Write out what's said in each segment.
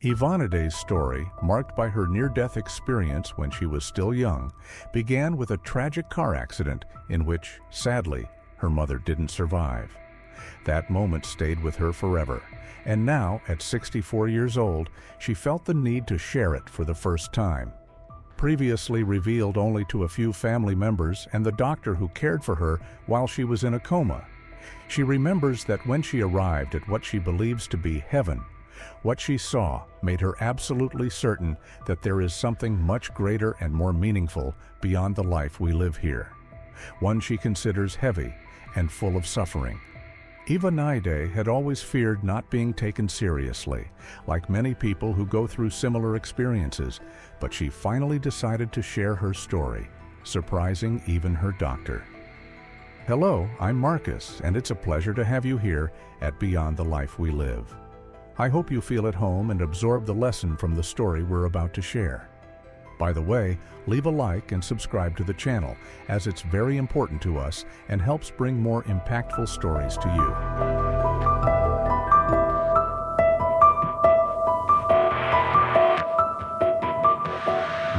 Ivaneide's story, marked by her near-death experience when she was still young, began with a tragic car accident in which, sadly, her mother didn't survive. That moment stayed with her forever, and now, at 64 years old, she felt the need to share it for the first time. Previously revealed only to a few family members and the doctor who cared for her while she was in a coma, she remembers that when she arrived at what she believes to be heaven, what she saw made her absolutely certain that there is something much greater and more meaningful beyond the life we live here, one she considers heavy and full of suffering. Ivaneide had always feared not being taken seriously, like many people who go through similar experiences, but she finally decided to share her story, surprising even her doctor. Hello, I'm Marcus, and it's a pleasure to have you here at Beyond the Life We Live. I hope you feel at home and absorb the lesson from the story we're about to share. By the way, leave a like and subscribe to the channel, as it's very important to us and helps bring more impactful stories to you.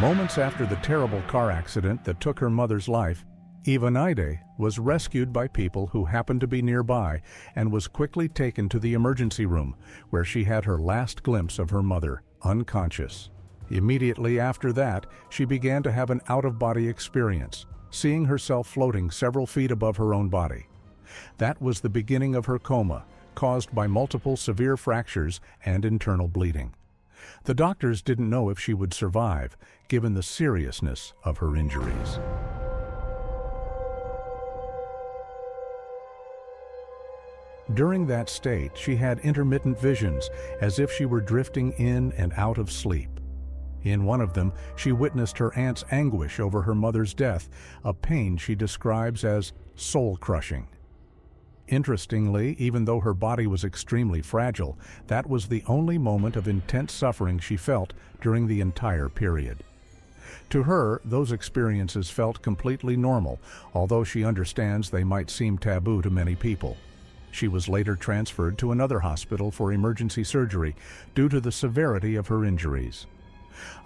Moments after the terrible car accident that took her mother's life, Ivaneide was rescued by people who happened to be nearby and was quickly taken to the emergency room, where she had her last glimpse of her mother, unconscious. Immediately after that, she began to have an out-of-body experience, seeing herself floating several feet above her own body. That was the beginning of her coma, caused by multiple severe fractures and internal bleeding. The doctors didn't know if she would survive, given the seriousness of her injuries. During that state, she had intermittent visions, as if she were drifting in and out of sleep. In one of them, she witnessed her aunt's anguish over her mother's death, a pain she describes as soul-crushing. Interestingly, even though her body was extremely fragile, that was the only moment of intense suffering she felt during the entire period. To her, those experiences felt completely normal, although she understands they might seem taboo to many people. She was later transferred to another hospital for emergency surgery due to the severity of her injuries.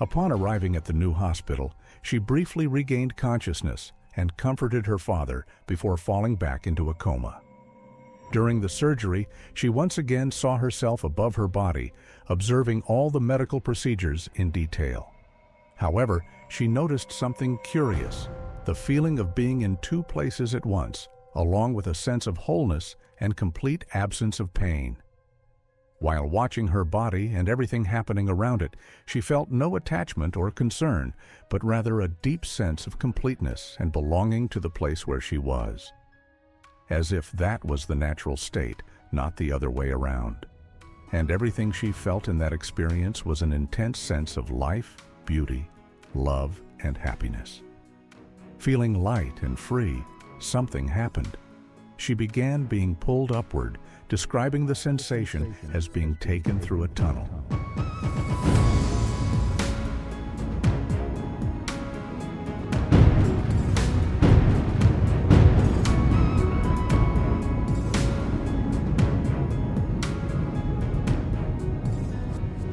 Upon arriving at the new hospital, she briefly regained consciousness and comforted her father before falling back into a coma. During the surgery, she once again saw herself above her body, observing all the medical procedures in detail. However, she noticed something curious, the feeling of being in two places at once, along with a sense of wholeness and complete absence of pain. While watching her body and everything happening around it, she felt no attachment or concern, but rather a deep sense of completeness and belonging to the place where she was. As if that was the natural state, not the other way around. And everything she felt in that experience was an intense sense of life, beauty, love, and happiness. Feeling light and free, something happened. She began being pulled upward, describing the sensation as being taken through a tunnel.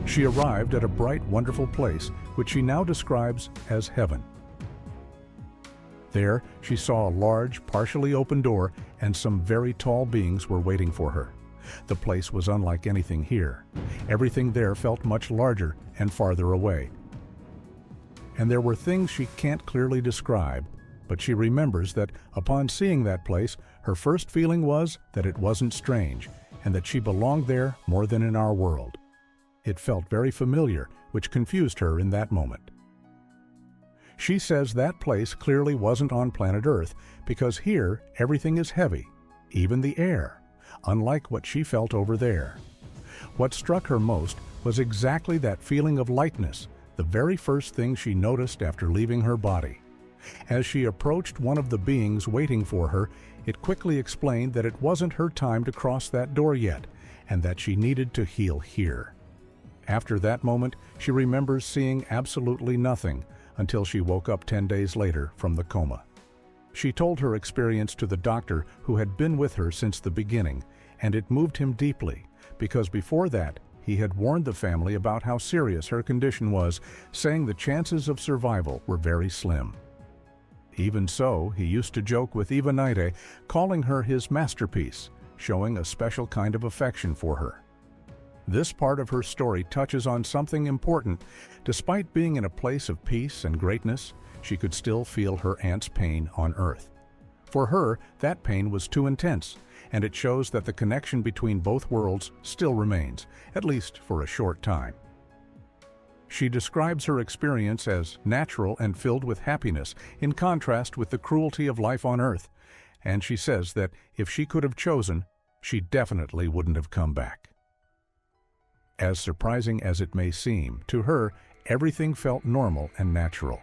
She arrived at a bright, wonderful place, which she now describes as heaven. There, she saw a large, partially open door, and some very tall beings were waiting for her. The place was unlike anything here. Everything there felt much larger and farther away. And there were things she can't clearly describe, but she remembers that upon seeing that place, her first feeling was that it wasn't strange, and that she belonged there more than in our world. It felt very familiar, which confused her in that moment. She says that place clearly wasn't on planet Earth, because here everything is heavy, even the air, unlike what she felt over there. What struck her most was exactly that feeling of lightness, the very first thing she noticed after leaving her body. As she approached one of the beings waiting for her, it quickly explained that it wasn't her time to cross that door yet, and that she needed to heal here. After that moment, she remembers seeing absolutely nothing, until she woke up 10 days later from the coma. She told her experience to the doctor who had been with her since the beginning, and it moved him deeply, because before that, he had warned the family about how serious her condition was, saying the chances of survival were very slim. Even so, he used to joke with Ivaneide, calling her his masterpiece, showing a special kind of affection for her. This part of her story touches on something important. Despite being in a place of peace and greatness, she could still feel her aunt's pain on Earth. For her, that pain was too intense, and it shows that the connection between both worlds still remains, at least for a short time. She describes her experience as natural and filled with happiness, in contrast with the cruelty of life on Earth, and she says that if she could have chosen, she definitely wouldn't have come back. As surprising as it may seem, to her, everything felt normal and natural,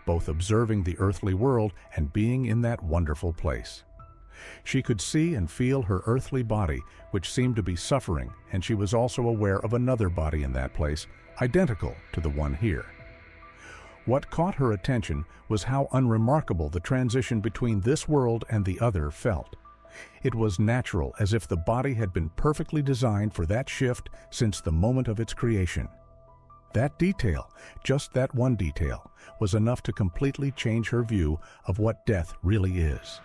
both observing the earthly world and being in that wonderful place. She could see and feel her earthly body, which seemed to be suffering, and she was also aware of another body in that place, identical to the one here. What caught her attention was how unremarkable the transition between this world and the other felt. It was natural, as if the body had been perfectly designed for that shift since the moment of its creation. That detail, just that one detail, was enough to completely change her view of what death really is.